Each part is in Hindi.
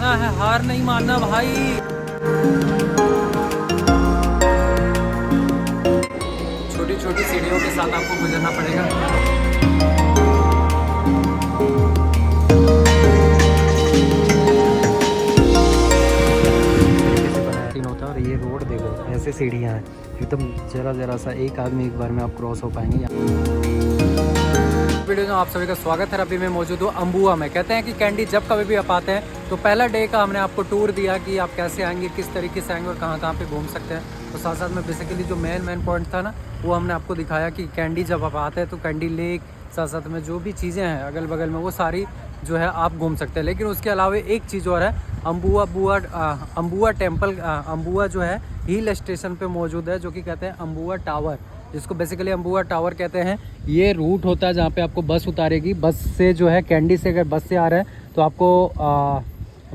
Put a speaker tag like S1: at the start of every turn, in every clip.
S1: चढ़ना है, हार नहीं मानना भाई। छोटी छोटी सीढ़ियों के साथ आपको गुजरना पड़ेगा। होता है और ये रोड देखो, ऐसे सीढ़ियाँ हैं एकदम, जरा सा एक आदमी एक बार में आप क्रॉस हो पाएंगे। वीडियो में आप सभी का स्वागत है। अभी मैं मौजूद हूँ अम्बुआ में। कहते हैं कि कैंडी जब कभी भी आप आते हैं तो पहला डे का हमने आपको टूर दिया कि आप कैसे आएंगे, किस तरीके से आएंगे और कहाँ पे घूम सकते हैं। तो साथ साथ में बेसिकली जो मेन पॉइंट था ना, वो हमने आपको दिखाया कि कैंडी जब आप आते हैं तो कैंडी लेक, साथ साथ में जो भी चीज़ें हैं अगल बगल में वो सारी जो है आप घूम सकते हैं। लेकिन उसके अलावा एक चीज़ और है, अम्बुआ टेम्पल, अम्बुआ जो है हिल स्टेशन पे मौजूद है, जो कि कहते हैं अम्बुआ टावर, जिसको बेसिकली अम्बुआ टावर कहते हैं। ये रूट होता है जहाँ पे आपको बस उतारेगी। बस से जो है कैंडी से अगर बस से आ रहे हैं तो आपको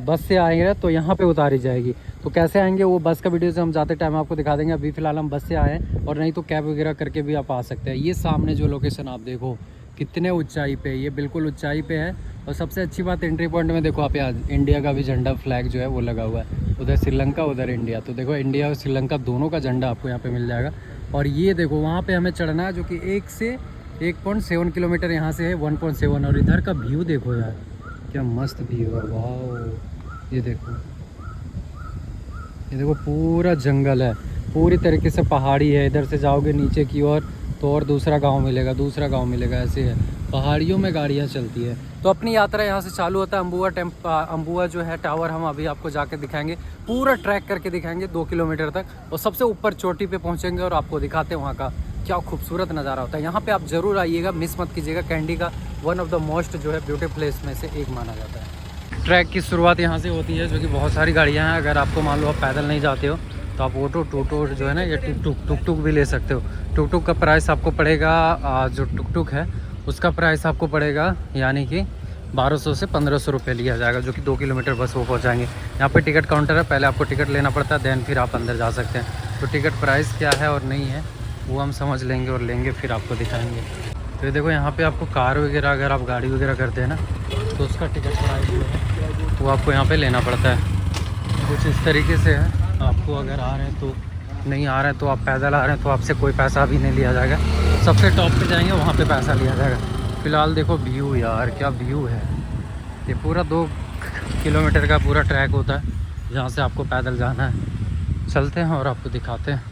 S1: बस से आएंगे तो यहाँ पे उतारी जाएगी। तो कैसे आएंगे वो बस का वीडियो से हम जाते टाइम आपको दिखा देंगे। अभी फ़िलहाल हम बस से आए हैं, और नहीं तो कैब वगैरह करके भी आप आ सकते हैं। ये सामने जो लोकेशन आप देखो कितने ऊंचाई पे, ये बिल्कुल ऊंचाई पे है। और सबसे अच्छी बात एंट्री पॉइंट में देखो आप, यहाँ इंडिया का भी झंडा फ्लैग जो है वो लगा हुआ है। उधर श्रीलंका, उधर इंडिया। तो देखो इंडिया और श्रीलंका दोनों का झंडा आपको यहाँ पे मिल जाएगा। और ये देखो वहाँ पे हमें चढ़ना है, जो कि 1 से 1.7 किलोमीटर यहाँ से है, 1.7। और इधर का व्यू देखो यार, क्या मस्त व्यू है, वाह। ये देखो पूरा जंगल है, पूरी तरीके से पहाड़ी है। इधर से जाओगे नीचे की ओर तो और दूसरा गांव मिलेगा, ऐसे है। पहाड़ियों में गाड़ियां चलती है। तो अपनी यात्रा यहाँ से चालू होता है। अम्बुआ जो है टावर हम अभी आपको जाके दिखाएंगे, पूरा ट्रैक करके दिखाएंगे 2 किलोमीटर तक, और सबसे ऊपर चोटी पे पहुँचेंगे और आपको दिखाते हैं वहाँ का क्या खूबसूरत नज़ारा होता है। यहाँ पे आप ज़रूर आइएगा, मिस मत कीजिएगा। कैंडी का वन ऑफ द मोस्ट जो है ब्यूटी प्लेस में से एक माना जाता है। ट्रैक की शुरुआत यहाँ से होती है, जो कि बहुत सारी गाड़ियाँ हैं। अगर आपको मान लो आप पैदल नहीं जाते हो तो आप ऑटो टोटो जो है ना, ये टुक भी ले सकते हो। टुक का प्राइस आपको पड़ेगा, जो टुक है उसका प्राइस आपको पड़ेगा यानी कि 1200 से 1500 रुपये लिया जाएगा, जो कि 2 किलोमीटर बस वो पहुँचाएंगे। यहाँ पे टिकट काउंटर है, पहले आपको टिकट लेना पड़ता है, देन फिर आप अंदर जा सकते हैं। तो टिकट प्राइस क्या है और नहीं है वो हम समझ लेंगे और लेंगे फिर आपको दिखाएँगे। तो ये देखो यहाँ पे आपको कार वगैरह, अगर आप गाड़ी वगैरह करते हैं ना, तो उसका टिकट प्राइस जो है वो आपको यहाँ पे लेना पड़ता है। कुछ इस तरीके से है। आपको अगर आ रहे हैं तो, नहीं आ रहे हैं तो आप पैदल आ रहे हैं तो आपसे कोई पैसा भी नहीं लिया जाएगा। सबसे टॉप पे जाएंगे वहाँ पे पैसा लिया जाएगा। फ़िलहाल देखो व्यू यार, क्या व्यू है। ये पूरा 2 किलोमीटर का पूरा ट्रैक होता है, जहाँ से आपको पैदल जाना है। चलते हैं और आपको दिखाते हैं।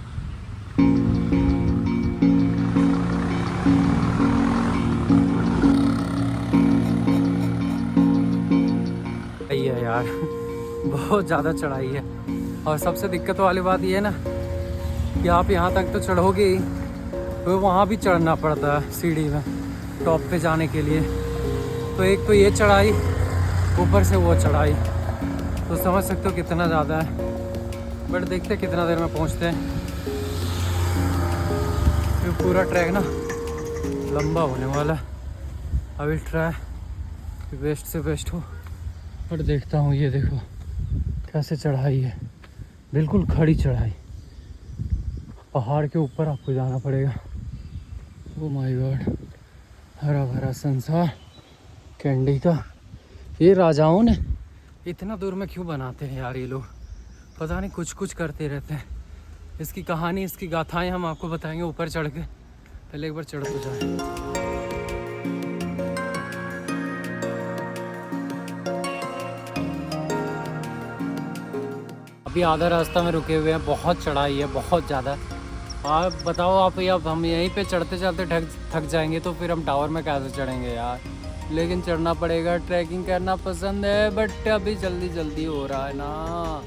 S1: है यार बहुत ज़्यादा चढ़ाई है। और सबसे दिक्कत वाली बात ये है ना कि आप यहाँ तक तो चढ़ोगे ही, तो वहाँ भी चढ़ना पड़ता है सीढ़ी में टॉप पे जाने के लिए। तो एक तो ये चढ़ाई, ऊपर से वो चढ़ाई, तो समझ सकते हो कितना ज़्यादा है। बट देखते कितना देर में पहुँचते हैं। ये पूरा ट्रैक ना लंबा होने वाला है। आई विल ट्राई बेस्ट से बेस्ट हो। पर देखता हूँ, ये देखो कैसे चढ़ाई है, बिल्कुल खड़ी चढ़ाई। पहाड़ के ऊपर आपको जाना पड़ेगा। ओ माय गॉड, हरा भरा संसार कैंडी का। ये राजाओं ने इतना दूर में क्यों बनाते हैं यार ये लोग, पता नहीं कुछ करते रहते हैं। इसकी कहानी, इसकी गाथाएं हम आपको बताएंगे ऊपर चढ़ के। पहले एक बार चढ़ तो जाए। अभी आधा रास्ता में रुके हुए हैं, बहुत चढ़ाई है, बहुत ज़्यादा। आप बताओ, आप अब हम यहीं पे चढ़ते चढ़ते थक जाएंगे तो फिर हम टावर में कैसे चढ़ेंगे यार। लेकिन चढ़ना पड़ेगा, ट्रैकिंग करना पसंद है, बट अभी जल्दी हो रहा है ना।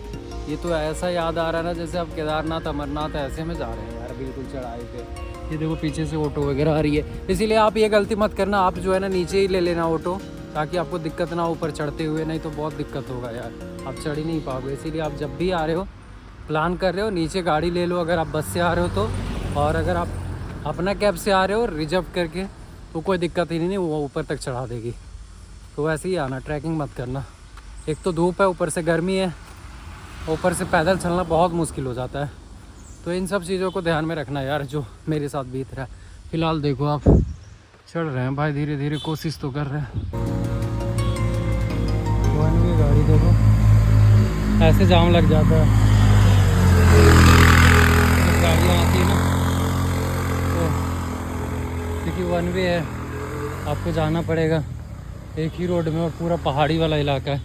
S1: ये तो ऐसा याद आ रहा है ना जैसे आप केदारनाथ, अमरनाथ ऐसे में जा रहे हैं यार, बिल्कुल चढ़ाई पे। ये देखो पीछे से ऑटो वगैरह आ रही है, इसीलिए आप ये गलती मत करना। आप जो है ना नीचे ही ले लेना ऑटो, ताकि आपको दिक्कत ना ऊपर चढ़ते हुए, नहीं तो बहुत दिक्कत होगा यार, आप चढ़ ही नहीं पाओगे। इसीलिए आप जब भी आ रहे हो, प्लान कर रहे हो, नीचे गाड़ी ले लो अगर आप बस से आ रहे हो तो। और अगर आप अपना कैब से आ रहे हो रिजर्व करके, तो कोई दिक्कत ही नहीं, वो ऊपर तक चढ़ा देगी। तो वैसे ही आना, ट्रैकिंग मत करना। एक तो धूप है, ऊपर से गर्मी है, ऊपर से पैदल चलना बहुत मुश्किल हो जाता है। तो इन सब चीज़ों को ध्यान में रखना यार, जो मेरे साथ बीत रहा है। फ़िलहाल देखो आप चढ़ रहे हैं भाई, धीरे धीरे कोशिश तो कर रहे हैं। गाड़ी देखो ऐसे जाम लग जाता है जब गाड़ियाँ आती है ना। तो क्योंकि वन वे है, आपको जाना पड़ेगा एक ही रोड में, और पूरा पहाड़ी वाला इलाका है।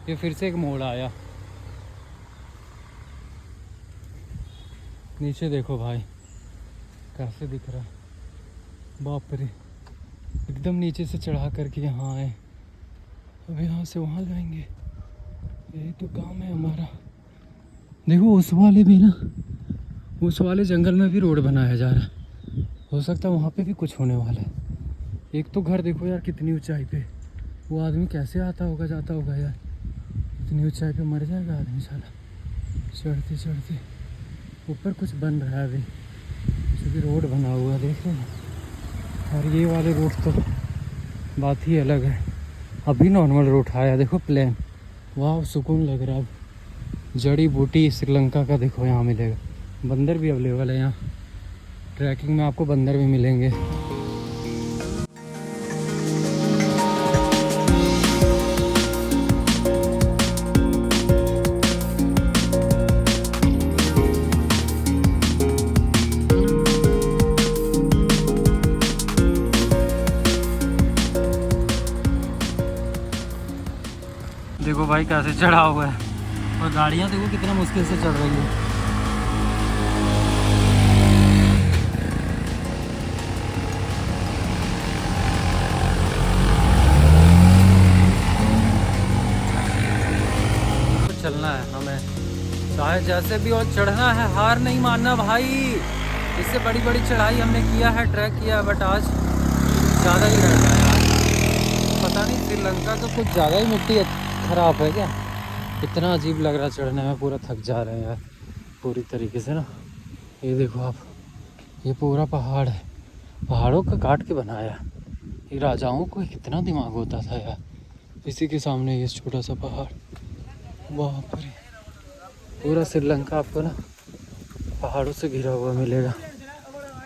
S1: ये फिर से एक मोड़ आया। नीचे देखो भाई कैसे दिख रहा है, बाप रे। एकदम नीचे से चढ़ा करके यहाँ आए, अब यहाँ से वहाँ जाएंगे। यही तो काम है हमारा। देखो उस वाले भी ना, उस वाले जंगल में भी रोड बनाया जा रहा है। हो सकता है वहाँ पे भी कुछ होने वाला है। एक तो घर देखो यार कितनी ऊंचाई पे, वो आदमी कैसे आता होगा जाता होगा यार, इतनी ऊंचाई पे मर जाएगा आदमी साला चढ़ते चढ़ते। ऊपर कुछ बन रहा है अभी, क्योंकि रोड बना हुआ है देख रहे हैं। और ये वाले रोड तो बात ही अलग है। अभी नॉर्मल रोड आया देखो, प्लेन। वाह सुकून लग रहा है। जड़ी बूटी श्रीलंका का देखो यहाँ मिलेगा। बंदर भी अवेलेबल है यहाँ, ट्रैकिंग में आपको बंदर भी मिलेंगे। देखो भाई कैसे चढ़ा हुआ है, और गाड़ियाँ देखो कितना मुश्किल से चढ़ रही है। तो चलना है हमें, चाहे जैसे भी, और चढ़ना है, हार नहीं मानना भाई। इससे बड़ी बड़ी चढ़ाई हमने किया है, ट्रैक किया है, बट आज ज़्यादा ही रहता है यार। पता नहीं श्रीलंका तो कुछ ज़्यादा ही मिट्टी ख़राब है क्या, इतना अजीब लग रहा है चढ़ने में। पूरा थक जा रहे हैं यार पूरी तरीके से ना। ये देखो आप, ये पूरा पहाड़ है, पहाड़ों का काट के बनाया। ये राजाओं को कितना दिमाग होता था यार। इसी के सामने ये छोटा सा पहाड़, बाप रे। पूरा श्रीलंका आपको ना पहाड़ों से घिरा हुआ मिलेगा,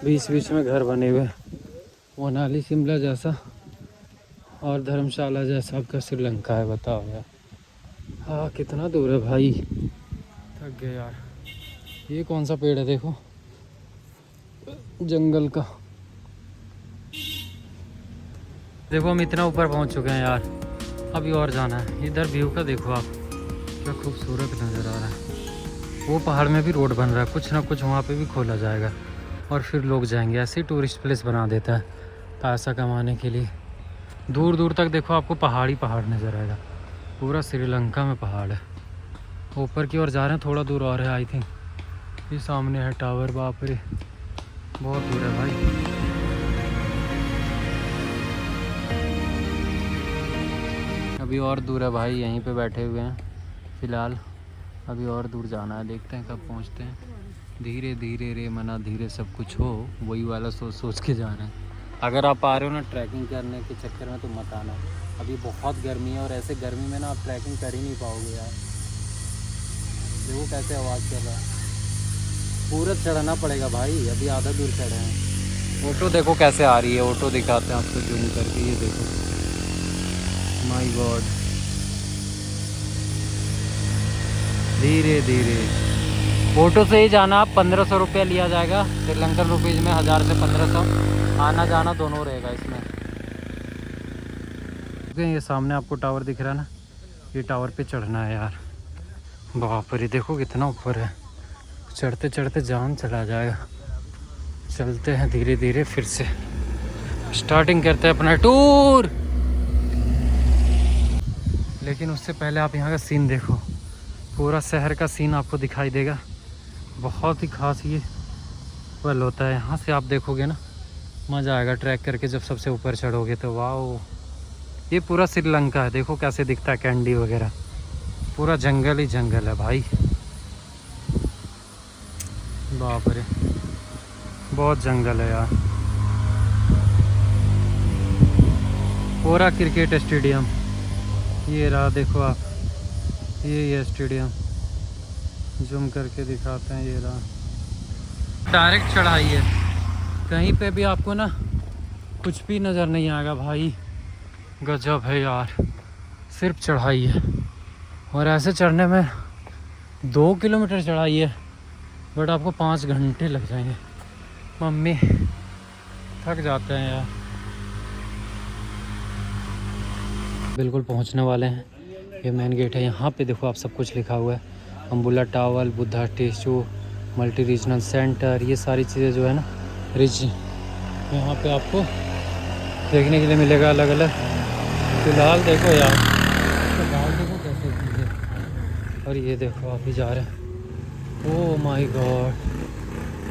S1: बीच बीच में घर बने हुए। मनाली शिमला जैसा और धर्मशाला जैसा आपका श्रीलंका है, बताओ यार। हाँ कितना दूर है भाई, थक गए यार। ये कौन सा पेड़ है देखो, जंगल का। देखो हम इतना ऊपर पहुंच चुके हैं यार, अभी और जाना है। इधर व्यू का देखो आप, क्या खूबसूरत नज़र आ रहा है। वो पहाड़ में भी रोड बन रहा है, कुछ ना कुछ वहाँ पे भी खोला जाएगा और फिर लोग जाएंगे। ऐसे ही टूरिस्ट प्लेस बना देता है पैसा कमाने के लिए। दूर दूर तक देखो आपको पहाड़ पहाड़ नज़र आएगा, पूरा श्रीलंका में पहाड़ है। ऊपर की ओर जा रहे हैं, थोड़ा दूर और है आई थिंक। ये सामने है टावर, बाप रे बहुत दूर है भाई। अभी और दूर है भाई, यहीं पे बैठे हुए हैं फ़िलहाल। अभी और दूर जाना है, देखते हैं कब पहुंचते हैं। धीरे धीरे रे मना धीरे सब कुछ हो, वही वाला सोच सोच के जा रहे हैं। अगर आप आ रहे हो ना ट्रैकिंग करने के चक्कर में तो मत आना, अभी बहुत गर्मी है, और ऐसे गर्मी में ना आप ट्रैकिंग कर ही नहीं पाओगे यार। देखो कैसे आवाज़ कर रहा है, पूरा चढ़ना पड़ेगा भाई। अभी आधा दूर चढ़े हैं। ऑटो देखो कैसे आ रही है, ऑटो दिखाते हैं आपको जूम करके। ये देखो, माय गॉड, धीरे धीरे। ऑटो से ही जाना आप, 1500 रुपया लिया जाएगा श्रीलंकन रुपीज़ में, 1000 से 1500 आना जाना दोनों रहेगा इसमें। ये सामने आपको टावर दिख रहा है ना, ये टावर पे चढ़ना है यार। बाप रे देखो कितना ऊपर है, चढ़ते चढ़ते जान चला जाएगा। चलते हैं धीरे धीरे, फिर से स्टार्टिंग करते हैं अपना टूर। लेकिन उससे पहले आप यहाँ का सीन देखो, पूरा शहर का सीन आपको दिखाई देगा। बहुत ही खास ये पल होता है, यहाँ से आप देखोगे ना मज़ा आएगा ट्रैक करके। जब सबसे ऊपर चढ़ोगे तो वाह, ये पूरा श्रीलंका है, देखो कैसे दिखता है, कैंडी वगैरह, पूरा जंगल ही जंगल है भाई। बाप रे बहुत जंगल है यार। पूरा क्रिकेट स्टेडियम ये रहा, देखो आप, ये स्टेडियम जूम करके दिखाते हैं। ये रहा, डायरेक्ट चढ़ाई है, कहीं पे भी आपको ना कुछ भी नज़र नहीं आएगा भाई। गजब है यार, सिर्फ चढ़ाई है। और ऐसे चढ़ने में 2 किलोमीटर चढ़ाई है, बट आपको 5 घंटे लग जाएंगे। मम्मी थक जाते हैं यार। बिल्कुल पहुंचने वाले हैं, ये मेन गेट है। यहाँ पे देखो आप सब कुछ लिखा हुआ है, अम्बुला tower, Buddha statue, multi regional centre, ये सारी चीज़ें जो है ना रिज यहाँ पे आपको देखने के लिए मिलेगा अलग अलग। फिलहाल देखो यार, तो बाहर देखो कैसे चीज़ें, और ये देखो आप भी जा रहे हैं। ओह माय गॉड,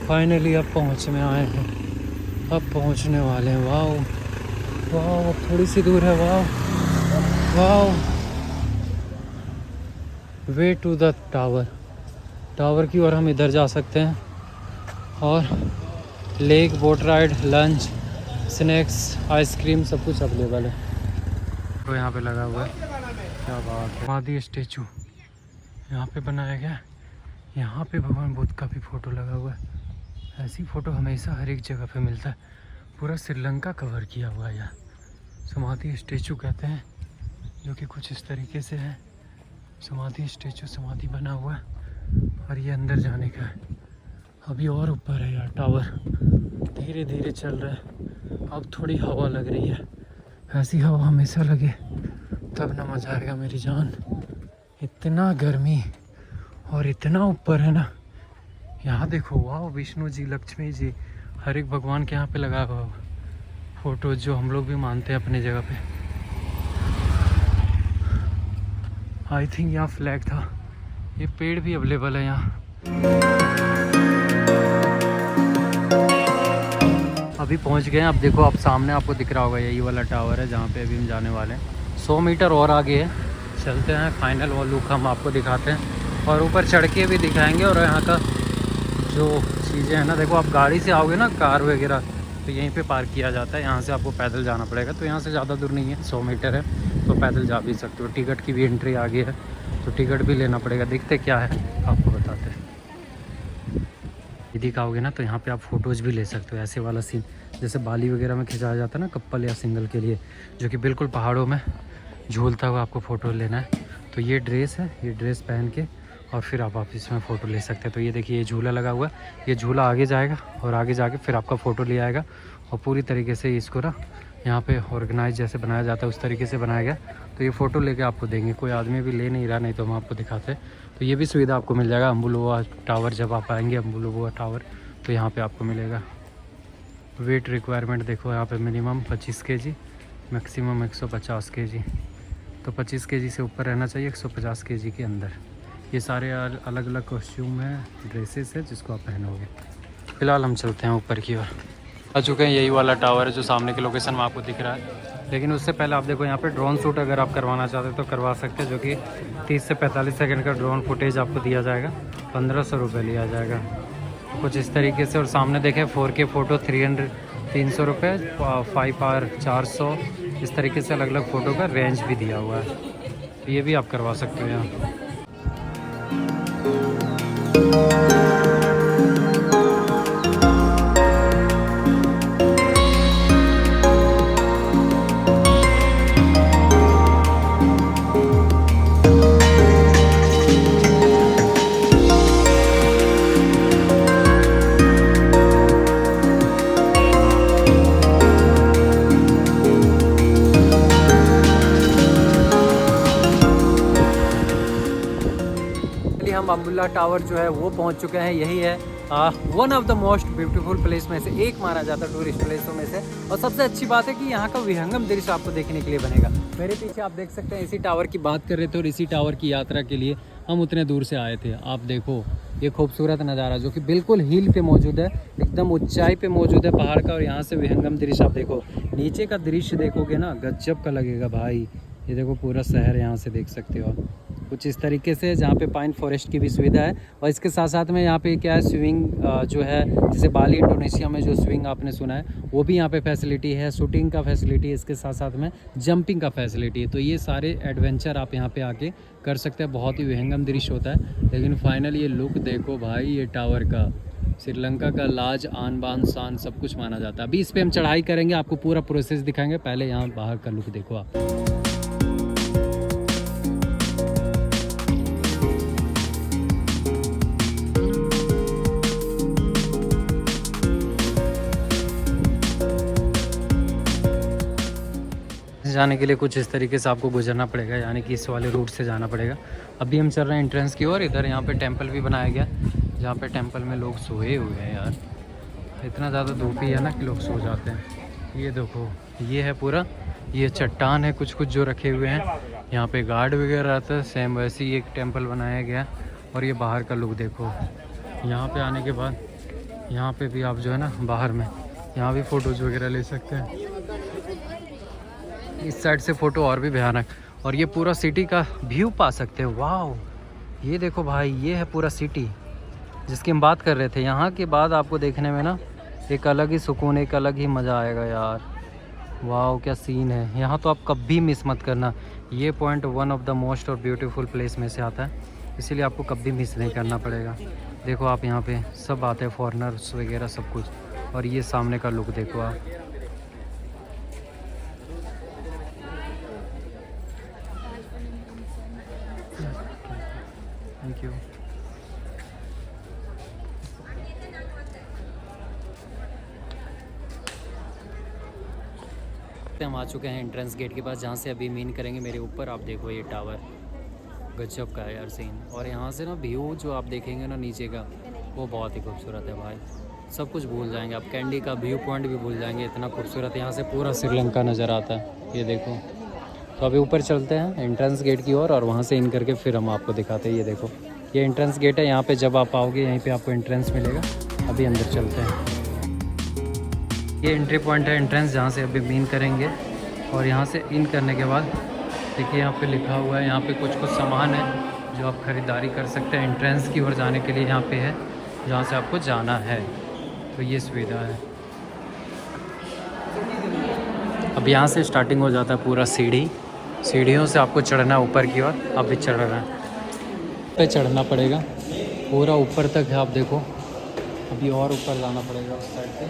S1: फाइनली अब पहुँच में आए हैं, अब पहुँचने वाले हैं। वाह वाह, अब थोड़ी सी दूर है। वाह वाह, वे टू द टावर की ओर हम इधर जा सकते हैं। और lake, boat ride, lunch, snacks, ice cream सब कुछ अवेलेबल है। तो यहाँ पे लगा हुआ है, क्या बात है, समाधि स्टेचू यहाँ पे बनाया गया। यहाँ पे भगवान बुद्ध का भी फ़ोटो लगा हुआ है। ऐसी फ़ोटो हमेशा हर एक जगह पे मिलता है। पूरा श्रीलंका कवर किया हुआ है यार। समाधि स्टेचू कहते हैं, जो कि कुछ इस तरीके से है। समाधि स्टेचू, समाधि बना हुआ है, और ये अंदर जाने का है। अभी और ऊपर है यार टावर, धीरे धीरे चल रहा है। अब थोड़ी हवा लग रही है, ऐसी हवा हमेशा लगे तब ना मजा आएगा मेरी जान। इतना गर्मी और इतना ऊपर है ना। यहाँ देखो, वाह, विष्णु जी, लक्ष्मी जी, हर एक भगवान के यहाँ पे लगा हुआ फोटो, जो हम लोग भी मानते हैं अपने जगह पे। आई थिंक यहाँ फ्लैग था। ये पेड़ भी अवेलेबल है यहाँ। अभी पहुँच गए हैं। अब देखो, आप सामने आपको दिख रहा होगा, यही वाला टावर है जहाँ पे अभी हम जाने वाले हैं। 100 मीटर और आगे है, चलते हैं। फाइनल वो लुक हम आपको दिखाते हैं, और ऊपर चढ़ के भी दिखाएंगे। और यहाँ का जो चीज़ें हैं ना, देखो आप गाड़ी से आओगे ना, कार वगैरह, तो यहीं पे पार्क किया जाता है। यहाँ से आपको पैदल जाना पड़ेगा, तो यहाँ से ज़्यादा दूर नहीं है, 100 मीटर है, तो पैदल जा भी सकते हो। टिकट की भी एंट्री आगे है, तो टिकट भी लेना पड़ेगा। देखते क्या है आपको बताते हैं। यदि कहोगे ना, तो यहाँ पे आप फ़ोटोज़ भी ले सकते हो। ऐसे वाला सीन जैसे बाली वगैरह में खिंचाया जाता है ना, कपल या सिंगल के लिए, जो कि बिल्कुल पहाड़ों में झूलता हुआ आपको फ़ोटो लेना है। तो ये ड्रेस है, ये ड्रेस पहन के और फिर आप इसमें फ़ोटो ले सकते हैं। तो ये देखिए, ये झूला लगा हुआ है, ये झूला आगे जाएगा और आगे जाके फिर आपका फ़ोटो ले आएगा। और पूरी तरीके से इसको ना यहाँ पे ऑर्गेनाइज जैसे बनाया जाता है, उस तरीके से बनाया गया। तो ये फ़ोटो लेके आपको देंगे, कोई आदमी भी ले नहीं रहा, नहीं तो हम आपको दिखाते हैं। तो ये भी सुविधा आपको मिल जाएगा। अम्बुलुआ टावर जब आप आएंगे, अम्बुलुआ टावर, तो यहाँ पे आपको मिलेगा। वेट रिक्वायरमेंट देखो, यहाँ पे मिनिमम 25 kg, मैक्सिमम 150 kg। तो 25 kg से ऊपर रहना चाहिए, 150 kg के अंदर। ये सारे अलग अलग कॉस्ट्यूम हैं, ड्रेसेस है, जिसको आप पहनोगे। फिलहाल हम चलते हैं ऊपर की ओर। आ चुके हैं, यही वाला टावर है जो सामने के लोकेशन में आपको दिख रहा है। लेकिन उससे पहले आप देखो, यहाँ पे ड्रोन शूट अगर आप करवाना चाहते हो तो करवा सकते हैं, जो कि 30 से 45 सेकंड का ड्रोन फुटेज आपको दिया जाएगा। 1500 रुपये लिया जाएगा कुछ इस तरीके से। और सामने देखें 4K फ़ोटो 300 रुपये, 5R 400, इस तरीके से अलग अलग फ़ोटो का रेंज भी दिया हुआ है। तो ये भी आप करवा सकते हो यहाँ। हम अम्बुला टावर जो है वो पहुंच चुके हैं। यही है one of the most beautiful place में से एक माना जाता है, टूरिस्ट प्लेसों में से। और सबसे अच्छी बात है कि यहाँ का विहंगम दृश्य आपको देखने के लिए बनेगा। मेरे पीछे आप देख सकते हैं, इसी टावर की बात कर रहे थे, और इसी टावर की यात्रा के लिए हम उतने दूर से आए थे। आप देखो ये खूबसूरत नज़ारा, जो कि बिल्कुल हिल पे मौजूद है, एकदम ऊंचाई पे मौजूद है पहाड़ का। और यहाँ से विहंगम दृश्य आप देखो, नीचे का दृश्य देखोगे ना, गजब का लगेगा भाई। ये देखो पूरा शहर यहाँ से देख सकते हो आप, कुछ इस तरीके से, जहाँ पे पाइन फॉरेस्ट की भी सुविधा है। और इसके साथ साथ में यहाँ पे क्या है, स्विमिंग जो है, जैसे बाली इंडोनेशिया में जो स्विंग आपने सुना है, वो भी यहाँ पे फैसिलिटी है। शूटिंग का फैसिलिटी है, इसके साथ साथ में जंपिंग का फैसिलिटी है। तो ये सारे एडवेंचर आप यहाँ पे आके कर सकते हैं। बहुत ही विहंगम दृश्य होता है। लेकिन फाइनल ये लुक देखो भाई, ये टावर का, श्रीलंका का लाज, आन बान शान सब कुछ माना जाता है। अभी इस पर हम चढ़ाई करेंगे, आपको पूरा प्रोसेस दिखाएंगे। पहले यहाँ बाहर का लुक देखो आप। से जाने के लिए कुछ इस तरीके से आपको गुजरना पड़ेगा, यानी कि इस वाले रूट से जाना पड़ेगा। अभी हम चल रहे हैं एंट्रेंस की ओर। इधर यहाँ पे टेंपल भी बनाया गया, जहाँ पे टेंपल में लोग सोए हुए हैं यार। इतना ज़्यादा धूप ही है ना कि लोग सो जाते हैं। ये देखो, ये है पूरा, ये चट्टान है कुछ कुछ जो रखे हुए हैं। यहाँ पे गार्ड वगैरह रहता है, सेम वैसे ही एक टेंपल बनाया गया। और ये बाहर का लुक देखो। यहाँ पे आने के बाद यहाँ पे भी आप जो है ना बाहर में यहाँ भी फ़ोटोज़ वगैरह ले सकते हैं। इस साइड से फ़ोटो और भी भयानक। और ये पूरा सिटी का व्यू पा सकते हैं। वाह, ये देखो भाई, ये है पूरा सिटी जिसकी हम बात कर रहे थे। यहाँ के बाद आपको देखने में ना एक अलग ही सुकून, एक अलग ही मज़ा आएगा यार। वाह, क्या सीन है यहाँ, तो आप कभी मिस मत करना। ये point one of the most और ब्यूटीफुल प्लेस में से आता है, इसीलिए आपको कभी मिस नहीं करना पड़ेगा। देखो आप, यहाँ पे सब आते हैं, फॉरेनर्स वगैरह सब कुछ। और ये सामने का लुक देखो आप। Thank you. हम आ चुके हैं एंट्रेंस गेट के पास, जहाँ से अभी मीन करेंगे मेरे ऊपर। आप देखो ये टावर गजब का है यार सीन। और यहाँ से ना व्यू जो आप देखेंगे ना नीचे का, वो बहुत ही खूबसूरत है भाई। सब कुछ भूल जाएंगे आप, कैंडी का व्यू पॉइंट भी भूल जाएंगे, इतना खूबसूरत। यहाँ से पूरा श्रीलंका नज़र आता है, ये देखो। तो अभी ऊपर चलते हैं एंट्रेंस गेट की ओर, और वहाँ से इन करके फिर हम आपको दिखाते हैं। ये देखो, ये एंट्रेंस गेट है। यहाँ पे जब आप आओगे यहीं पे आपको एंट्रेंस मिलेगा। अभी अंदर चलते हैं। ये एंट्री पॉइंट है एंट्रेंस, जहाँ से अभी मीन करेंगे। और यहाँ से इन करने के बाद देखिए यहाँ पे लिखा हुआ है, यहाँ पे कुछ कुछ सामान है जो आप ख़रीदारी कर सकते हैं। एंट्रेंस की ओर जाने के लिए यहाँ पे है, जहाँ से आपको जाना है। तो ये सुविधा है। अब यहाँ से स्टार्टिंग हो जाता है पूरा सीढ़ियों से आपको चढ़ना है ऊपर की ओर। अभी चढ़ रहे हैं, पे चढ़ना पड़ेगा पूरा ऊपर तक है। आप देखो, अभी और ऊपर जाना पड़ेगा उस साइड पे,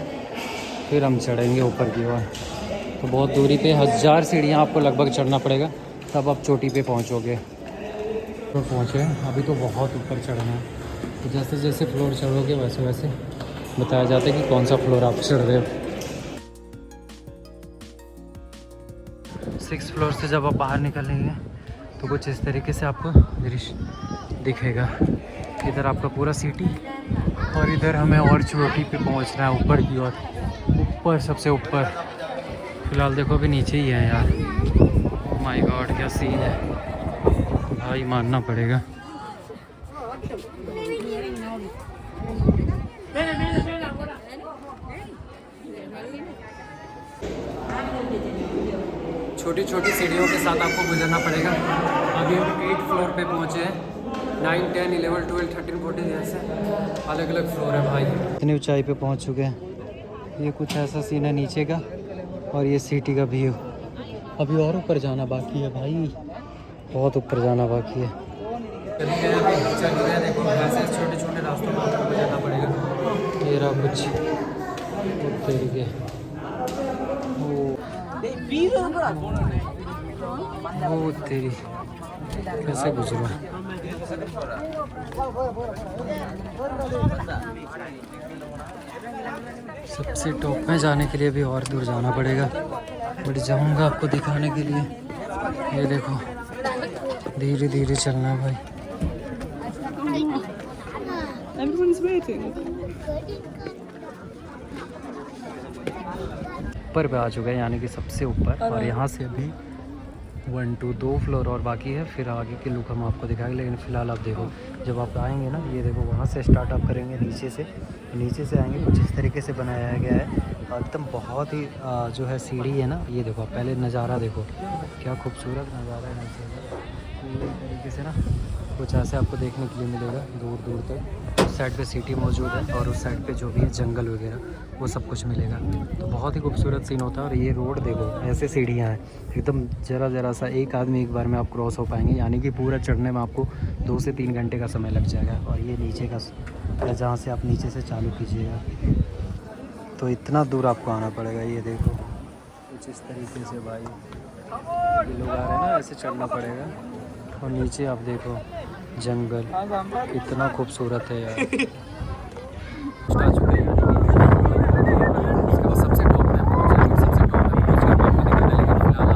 S1: फिर हम चढ़ेंगे ऊपर की ओर। तो बहुत दूरी पे 1000 सीढ़ियाँ आपको लगभग चढ़ना पड़ेगा, तब आप चोटी पे पहुँचोगे। तो पहुँचे, अभी तो बहुत ऊपर चढ़ना है। तो जैसे जैसे फ्लोर चढ़ोगे वैसे वैसे बताया जाता है कि कौन सा फ्लोर आप चढ़ रहे हो। 6 फ्लोर से जब आप बाहर निकलेंगे तो कुछ इस तरीके से आपको दृश्य दिखेगा। इधर आपका पूरा सिटी, और इधर हमें और चोटी पे पहुंचना है ऊपर की ओर, ऊपर सबसे ऊपर। फिलहाल देखो अभी नीचे ही है यार। माय गॉड, क्या सीन है भाई, मानना पड़ेगा। छोटी छोटी सीढ़ियों के साथ आपको गुजरना पड़ेगा। अभी हम 8 फ्लोर पे पहुंचे हैं। 9, 10, 11, 12, 13, 14 ऐसे अलग अलग फ्लोर है भाई। इतनी ऊंचाई पे पहुंच चुके हैं। ये कुछ ऐसा सीन है नीचे का, और ये सिटी का व्यू। अभी और ऊपर जाना बाकी है भाई, बहुत ऊपर जाना बाकी है। चल गए देखो, ऐसे छोटे छोटे रास्तों में आपको गुजरना पड़ेगा। ये रहा कुछ तरीके। ओ तेरी, कैसे गुजरा। सबसे टॉप में जाने के लिए भी और दूर जाना पड़ेगा, बट जाऊंगा आपको दिखाने के लिए। ये देखो, धीरे धीरे चलना है भाई। ऊपर पे आ चुका है, यानी कि सबसे ऊपर। और यहाँ से अभी 1, 2, 2 फ्लोर और बाकी है, फिर आगे के लुक हम आपको दिखाएंगे। लेकिन फ़िलहाल आप देखो, जब आप आएंगे ना, ये देखो वहाँ से स्टार्ट आप करेंगे नीचे से आएंगे। कुछ इस तरीके से बनाया गया है, और एकदम बहुत ही जो है सीढ़ी है ना। ये देखो पहले नज़ारा देखो, क्या खूबसूरत नज़ारा है नीचे का। पूरी तरीके से ना कुछ ऐसे आपको देखने के लिए मिलेगा दूर दूर तक। उस साइड पे सिटी मौजूद है, और उस साइड पे जो भी है जंगल वगैरह वो सब कुछ मिलेगा। तो बहुत ही खूबसूरत सीन होता है। और ये रोड देखो, ऐसे सीढ़ियाँ हैं एकदम, ज़रा सा एक आदमी एक बार में आप क्रॉस हो पाएंगे, यानी कि पूरा चढ़ने में आपको 2 से 3 घंटे का समय लग जाएगा। और ये नीचे का, जहाँ से आप नीचे से चालू कीजिएगा तो इतना दूर आपको आना पड़ेगा। ये देखो कुछ इस तरीके से भाई, ये लोग आ रहे हैं ना, ऐसे चढ़ना पड़ेगा। और नीचे आप देखो जंगल, कितना खूबसूरत है यार। आ चुके हैं, उसके बाद सबसे टॉप में पहुंचे। सबसे टॉप में पहुंच कर आपको दिखाना, लेकिन फिलहाल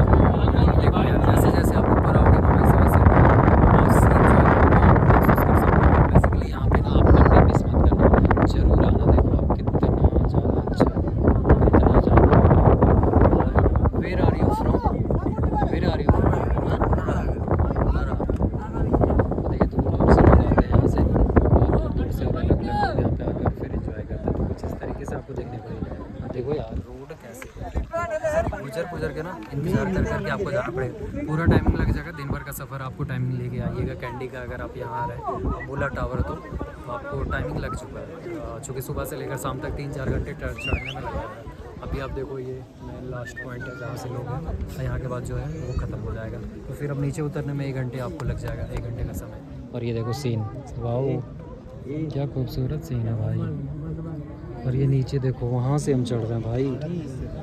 S1: गुजर के ना इंतजार करके आपको जाना पड़ेगा। पूरा टाइमिंग लग जाएगा, दिन भर का सफ़र आपको टाइमिंग लेके आइएगा। कैंडी का अगर आप यहाँ आ रहे हैं बुला टावर तो आपको टाइमिंग लग चुका है, चूँकि सुबह से लेकर शाम तक 3-4 घंटे चढ़ने में लग जाएगा। अभी आप देखो ये मेन लास्ट पॉइंट है जहाँ से लोग हैं, यहाँ के बाद जो है वो ख़त्म हो जाएगा। तो फिर अब नीचे उतरने में 1 घंटे आपको लग जाएगा, 1 घंटे का समय। और ये देखो सीन, वाओ क्या खूबसूरत सीन है भाई। और ये नीचे देखो, वहाँ से हम चढ़ रहे हैं भाई,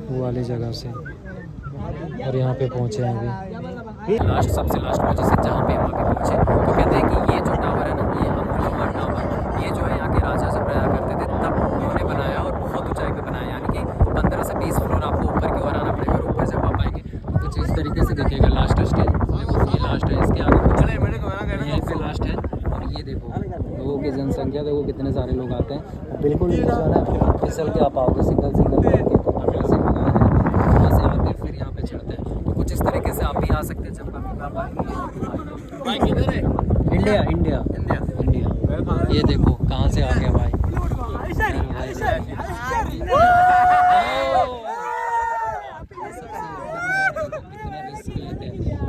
S1: वो वाली जगह से, और यहाँ पे पहुँचे हैं अभी लास्ट, सबसे लास्ट पोजीशन जहाँ पे हम आगे पहुँचे। तो कहते हैं कि ये जो टावर है ना, ये अमूल्यवान टावर, ये जो है यहाँ के राजा जब रहा करते थे तब उन्होंने बनाया और बहुत ऊंचाई पे बनाया, यानी कि 15 से 20 फ्लोर आपको ऊपर की ओर आना पड़ेगा। और ऊपर जब आप आएंगे तो कुछ इस तरीके से दिखेगा लास्ट स्टेज। देखो ये लास्ट है, इसके आगे यहीं पे लास्ट है। और ये देखो लोगों की जनसंख्या देखो, कितने सारे लोग आते हैं। बिल्कुल ये जो है ना फिसल के आप आओगे, सिंगल करके तो ऐसे लगाए हैं, वहाँ से आके फिर यहाँ पे चढ़ते हैं। तो कुछ इस तरीके से आप भी आ सकते हैं जब कभी आप आएंगे। इंडिया इंडिया इंडिया इंडिया, ये देखो कहाँ से आ गया भाई।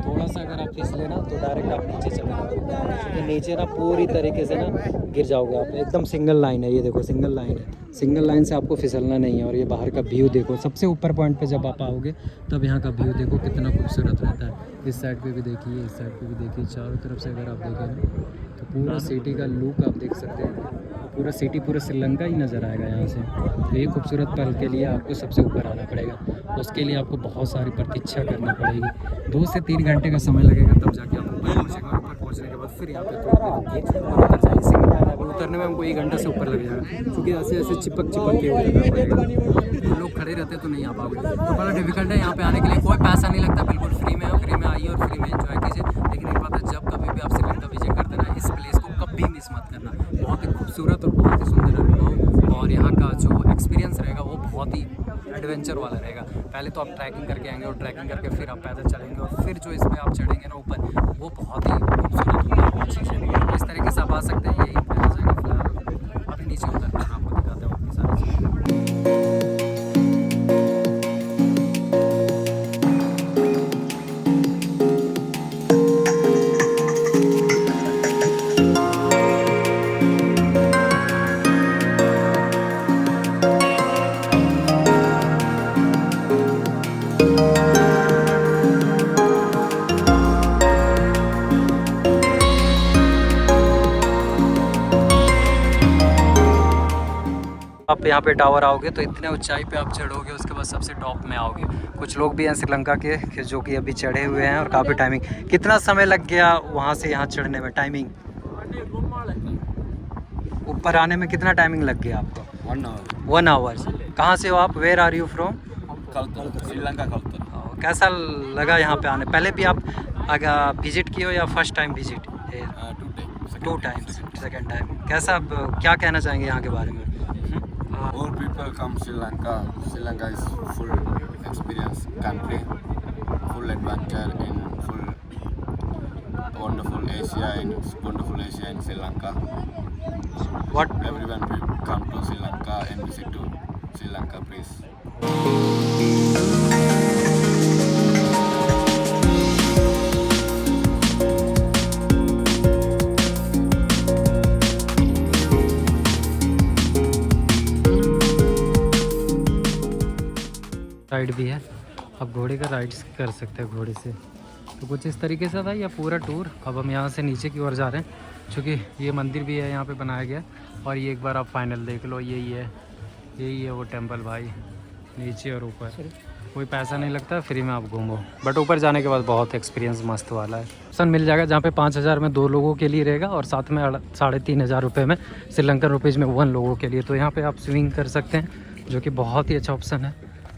S1: थोड़ा सा अगर आप फिसले ना तो डायरेक्ट आप नीचे चले जाओगे, क्योंकि नीचे ना पूरी तरीके से ना गिर जाओगे आप। एकदम सिंगल लाइन है, ये देखो सिंगल लाइन है, सिंगल लाइन से आपको फिसलना नहीं है। और ये बाहर का व्यू देखो, सबसे ऊपर पॉइंट पे जब आप आओगे तब यहाँ का व्यू देखो कितना खूबसूरत रहता है। इस साइड पे भी देखिए, इस साइड पे भी देखिए, चारों तरफ से अगर आप देखें तो पूरा सिटी का लुक आप देख सकते हैं। पूरा सिटी, पूरा श्रीलंका ही नज़र आएगा यहाँ से। तो ये खूबसूरत पल के लिए आपको सबसे ऊपर आना पड़ेगा। उसके लिए आपको बहुत सारी प्रतीक्षा करना पड़ेगी, 2 से 3 घंटे का समय लगेगा, तब जाके आप ऊपर पहुँचेंगे। और ऊपर पहुँचने के बाद फिर यहाँ पे थोड़ी देर रुकिए और उतर जाइए। सिंगल लाइन है, उतरने में हमको 1 घंटे से ऊपर लग जाएगा, क्योंकि ऐसे ऐसे चिपक के उतरना पड़ेगा। लोग खड़े रहते तो नहीं आ पाओगे, तो बड़ा डिफिकल्ट है। यहाँ पे आने के लिए कोई पैसा नहीं लगता, बिल्कुल फ्री में है। फ्री में आइए और फ्री में एंजॉय कीजिए। लेकिन एक बात है, जब कभी भी आप श्रीलंका विजिट करते ना, इस प्लेस को कभी मिस मत करना। बहुत ही खूबसूरत और बहुत ही सुंदर अनुभव, और यहाँ का जो एक्सपीरियंस रहेगा वो बहुत ही एडवेंचर वाला रहेगा। पहले तो आप ट्रैकिंग करके आएंगे, और ट्रैकिंग करके फिर आप पैदल चलेंगे, और फिर जो इस पर आप चढ़ेंगे ना ऊपर, वो बहुत ही खूबसूरत होगा चीज़ें। तो इस तरीके से आप आ सकते हैं। यही आ जाएगा फिलहाल, अभी नीचे उतरते हैं, आपको दिखाते हैं अपनी सारी चीज़ें। आप यहाँ पे टावर आओगे तो इतने ऊंचाई पे आप चढ़ोगे, उसके बाद सबसे टॉप में आओगे। कुछ लोग भी हैं श्रीलंका के जो कि अभी चढ़े हुए हैं, और काफ़ी टाइमिंग, कितना समय लग गया वहाँ से यहाँ चढ़ने में? टाइमिंग ऊपर आने में कितना टाइमिंग लग गया आपको? 1 आवर। कहाँ से हो आप? Where are you from?
S2: Sri Lanka culture.
S1: कैसा लगा यहाँ पे आने? पहले भी आप विजिट किए हो या first time visit? 2 times, second time. कैसा, क्या कहना चाहेंगे यहाँ के बारे में?
S2: All people come Sri Lanka. Sri Lanka is full experience country, full adventure in full wonderful Asia in Sri Lanka.
S1: What?
S2: Everyone will come to Sri Lanka and visit to Sri Lanka, please.
S1: Ride भी है, आप घोड़े का राइड कर सकते हैं घोड़े से। तो कुछ इस तरीके से था यह पूरा टूर। अब हम यहाँ से नीचे की ओर जा रहे हैं, क्योंकि ये मंदिर भी है यहाँ पे बनाया गया। और ये एक बार आप फाइनल देख लो, यही है वो टेंपल भाई, नीचे और ऊपर। कोई पैसा नहीं लगता, फ्री में आप घूमो। बट ऊपर जाने के बाद बहुत एक्सपीरियंस मस्त वाला है। ऑप्शन मिल जाएगा जहाँ पे 5000 में 2 लोगों के लिए रहेगा, और साथ में 3500 रुपये में श्रीलंकन रुपीज़ में 1 लोगों के लिए। तो यहाँ पर आप स्विमिंग कर सकते हैं, जो कि बहुत ही अच्छा ऑप्शन है,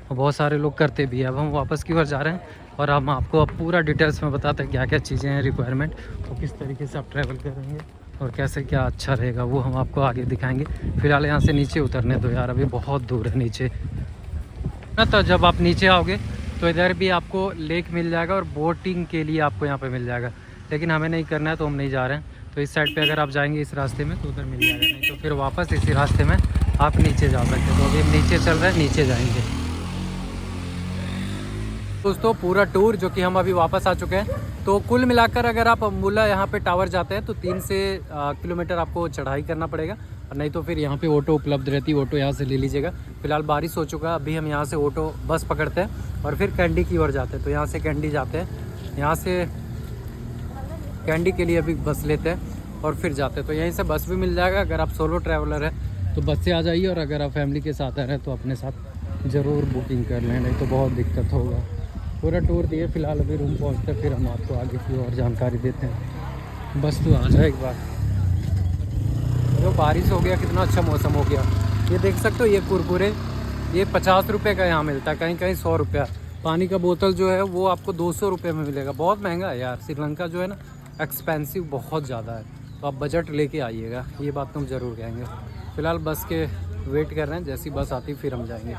S1: और बहुत सारे लोग करते भी हैं। अब हम वापस की ओर जा रहे हैं, और हम आपको अब पूरा डिटेल्स में बताते हैं क्या क्या चीज़ें हैं रिक्वायरमेंट, और किस तरीके से आप ट्रैवल करेंगे, और कैसे क्या अच्छा रहेगा वो हम आपको आगे दिखाएंगे। फिलहाल यहाँ से नीचे उतरने दो यार, अभी बहुत दूर है नीचे ना। तो जब आप नीचे आओगे तो इधर भी आपको लेक मिल जाएगा, और बोटिंग के लिए आपको यहाँ पे मिल जाएगा। लेकिन हमें नहीं करना है तो हम नहीं जा रहे हैं। तो इस साइड पे अगर आप जाएंगे इस रास्ते में तो उधर मिल जाएगा, नहीं तो फिर वापस इसी रास्ते में आप नीचे जा सकते हैं। तो अभी हम नीचे चल रहे हैं, नीचे जाएंगे। दोस्तों पूरा टूर जो कि हम अभी वापस आ चुके हैं, तो कुल मिलाकर अगर आप अम्बुला यहाँ पे टावर जाते हैं तो 3 से किलोमीटर आपको चढ़ाई करना पड़ेगा, और नहीं तो फिर यहाँ पे ऑटो उपलब्ध रहती है, ऑटो यहाँ से ले लीजिएगा। फिलहाल बारिश हो चुका है, अभी हम यहाँ से ऑटो बस पकड़ते हैं और फिर कैंडी की ओर जाते हैं। तो यहाँ से कैंडी जाते हैं, यहाँ से कैंडी के लिए अभी बस लेते हैं और फिर जाते हैं। तो यहीं से बस भी मिल जाएगा, अगर आप सोलो ट्रैवलर हैं तो बस से आ जाइए, और अगर आप फैमिली के साथ आ रहे हैं तो अपने साथ ज़रूर बुकिंग कर लें, नहीं तो बहुत दिक्कत होगा। पूरा टूर दिए, फिलहाल अभी रूम पहुंचते फिर हम आपको आगे की और जानकारी देते हैं। बस तो आ जाए एक बार। जो बारिश हो गया, कितना अच्छा मौसम हो गया। ये देख सकते हो, ये कुरकुरे ये 50 रुपये का यहाँ मिलता है, कहीं कहीं 100 रुपया। पानी का बोतल जो है वो आपको 200 रुपये में मिलेगा। बहुत महंगा है यार, श्रीलंका जो है ना एक्सपेंसिव बहुत ज़्यादा है, तो आप बजट लेके आइएगा, ये बात तो हम ज़रूर कहेंगे। फ़िलहाल बस के वेट कर रहे हैं, जैसी बस आती फिर हम जाएंगे।